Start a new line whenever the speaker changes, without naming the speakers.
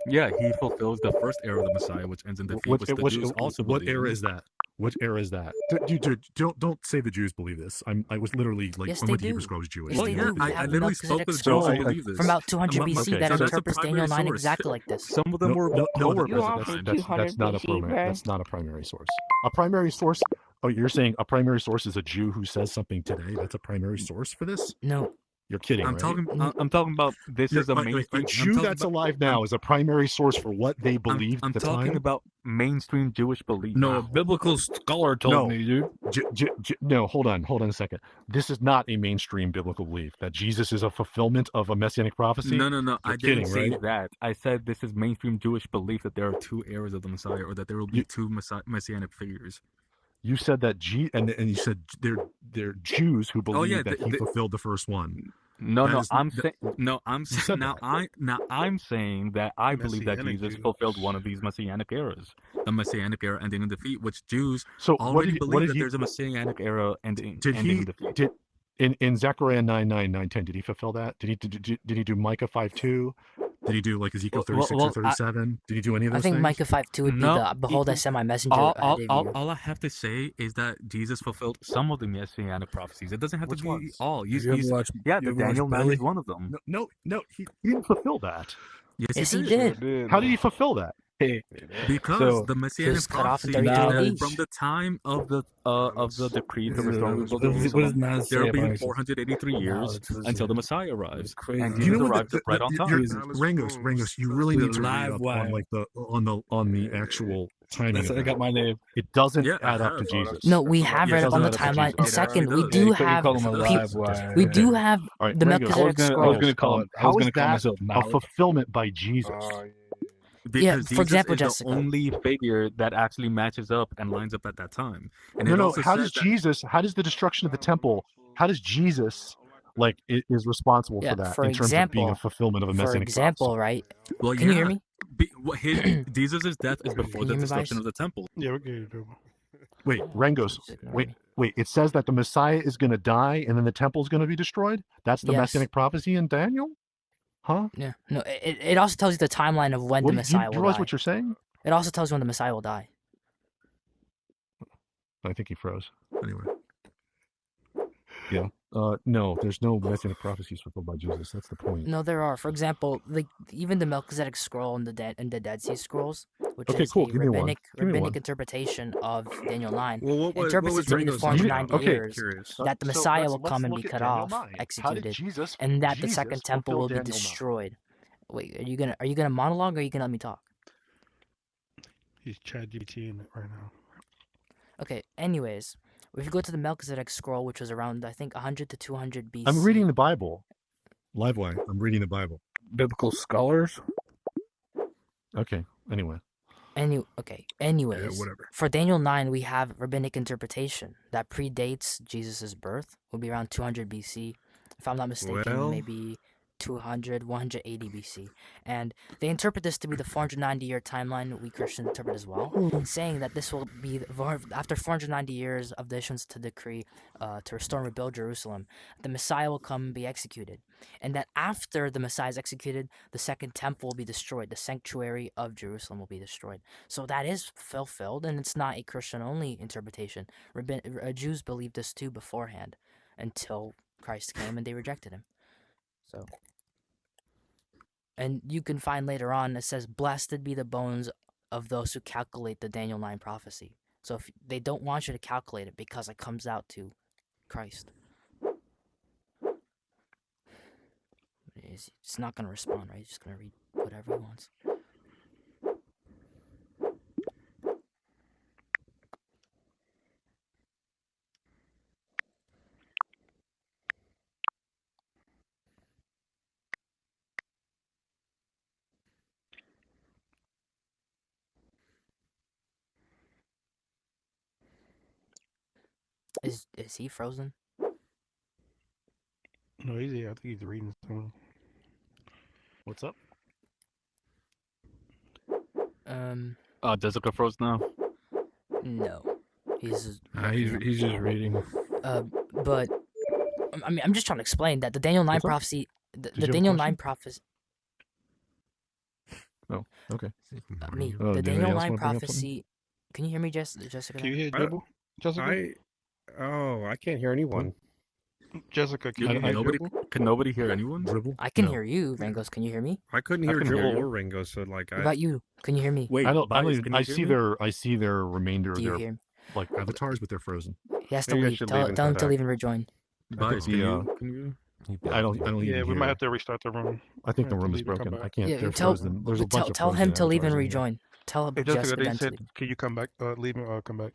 Yeah, he fulfills the first era of the Messiah, which ends in defeat, which the Jews also
what
believe
era
in.
is that? What era is that? Don't say the Jews believe this. I was literally like,
Yes,
I
they
went to
do.
Hebrew Scholars, I was Jewish.
Yes,
Well,
they
yeah,
do. We
I
have the
literally spoke
Melchizedek
with
scroll
Jews who believe this.
from about 200 BC
okay,
that
so that's a
interprets
primary
Daniel 9
source.
exactly like this.
Some of them were
no,
nowhere
You
present
off
at the
for
time.
that's
200
not a
BC,
primary.
bro.
That's not a primary source. A primary source. Oh, you're saying a primary source is a Jew who says something today? That's a primary source for this?
No.
You're kidding,
I'm
right?
talking about this is a mainstream.
A Jew that's alive now is a primary source for what they believed at the time.
I'm talking about mainstream Jewish belief.
No, a biblical scholar told me, dude.
No, hold on a second. This is not a mainstream biblical belief that Jesus is a fulfillment of a messianic prophecy.
No. I didn't say
right?
that. I said this is mainstream Jewish belief that there are two eras of the Messiah, or that there will be two messianic figures.
You said that and you said they're Jews who believe that he fulfilled the first one.
I'm saying that I believe that Jesus fulfilled one of these messianic eras, the messianic era ending in defeat, which Jews already believe that there's a messianic era ending in defeat.
In Zechariah 9:9, 9:10, did he fulfill that? Did he do Micah 5:2? Did he do like Ezekiel 36 or 37? Did he do any of those things?
I think Micah 5:2 would be the "Behold, I send my messenger."
All I have to say is that Jesus fulfilled some of the messianic prophecies. It doesn't have to be all. The Daniel 9 is one of them.
No, he didn't fulfill that.
Yes, he did.
How did he fulfill that?
Because the messianic prophecy from the time of the decree to restore Jerusalem, there will be 483 years until the Messiah arrives, and Jesus arrives right on time.
Rangos, you really need to read up on like on the actual timing.
That's I got my name.
It doesn't add up to Jesus.
No, we have read up on the timeline. And second, we do have the Melchizedek scroll.
I was going to call it. I was going to call myself
a fulfillment by Jesus.
Because
for example,
Jesus is
Jessica,
the only figure that actually matches up and lines up at that time. And
how does the destruction of the temple? How does Jesus is responsible for that in terms of being a fulfillment of a messianic prophecy?
For example, right?
Well,
can you hear me?
Jesus' death is before the destruction of the temple.
Yeah, we're good.
Wait, Rangos. Wait. It says that the Messiah is going to die and then the temple is going to be destroyed. That's the messianic prophecy in Daniel. Huh?
Yeah. No, it also tells you the timeline of when the Messiah will die.
Do you realize what you're saying?
It also tells you when the Messiah will die.
I think he froze. Anyway. Yeah. No, there's no messianic prophecies fulfilled by Jesus. That's the point.
No, there are. For example, even the Melchizedek scroll and the Dead Sea Scrolls, which is
cool.
a rabbinic interpretation of Daniel 9, interprets it to be the 490 years that the Messiah will come and be cut off, executed, and that the second temple will be destroyed. Wait, are you gonna monologue or are you gonna let me talk?
He's ChatGPTing it right now.
Okay. Anyways. If you go to the Melchizedek scroll, which was around, I think, 100 to 200 BC.
I'm reading the Bible. Livewire. I'm reading the Bible.
Biblical scholars?
Okay. Anyway.
Anyways.
Yeah, whatever.
For Daniel 9, we have rabbinic interpretation that predates Jesus' birth. Will be around 200 BC. If I'm not mistaken, maybe 200, 180 BC. And they interpret this to be the 490-year timeline we Christians interpret as well, saying that this will be, after 490 years of the issuance to decree to restore and rebuild Jerusalem, the Messiah will come and be executed. And that after the Messiah is executed, the second temple will be destroyed. The sanctuary of Jerusalem will be destroyed. So that is fulfilled, and it's not a Christian-only interpretation. Jews believed this too beforehand until Christ came and they rejected him. So, and you can find later on, it says, "Blessed be the bones of those who calculate the Daniel 9 prophecy." So if they don't want you to calculate it because it comes out to Christ. He's not going to respond, right? He's just going to read whatever he wants. Is he frozen?
No, he's here. I think he's reading something.
What's up?
Jessica froze now?
No. He's
just reading.
But I mean, I'm just trying to explain that the Daniel 9 prophecy, the Daniel 9 prophecy.
Oh, okay.
Me.
Oh,
The
did anybody
Daniel
else
9
wanna bring up something?
prophecy. Can you hear me, Jessica?
Can you hear
I-
Dribble? Jessica?
I can't hear anyone.
Jessica, can you hear
nobody,
Dribble?
can nobody hear anyone?
Dribble?
I can
No.
hear you, Rangos. Can you hear me?
I couldn't
I
hear
can hear
Dribble
you.
or Ringo, so like
What about you? Can you hear me?
Wait,
I don't.
Bias,
even,
can you
I
hear
see
me?
their. I see their remainder
Do
of
you
their
hear him?
like avatars, but they're frozen.
He has to
Maybe I
leave.
should
Tell
leave and
him
come
to
back.
leave and rejoin.
Bias,
the,
can you?
I don't.
Yeah,
even
we
hear.
might have to restart the room.
I think the
Might have to
room is
leave and come
broken. I
back.
can't.
Yeah,
they're
tell
frozen. There's a bunch of
tell
frozen
him to leave and
avatars in here.
rejoin. Tell
Hey, Jessica,
Jessica
they
then to
said,
leave.
can you come back? Leave and come back.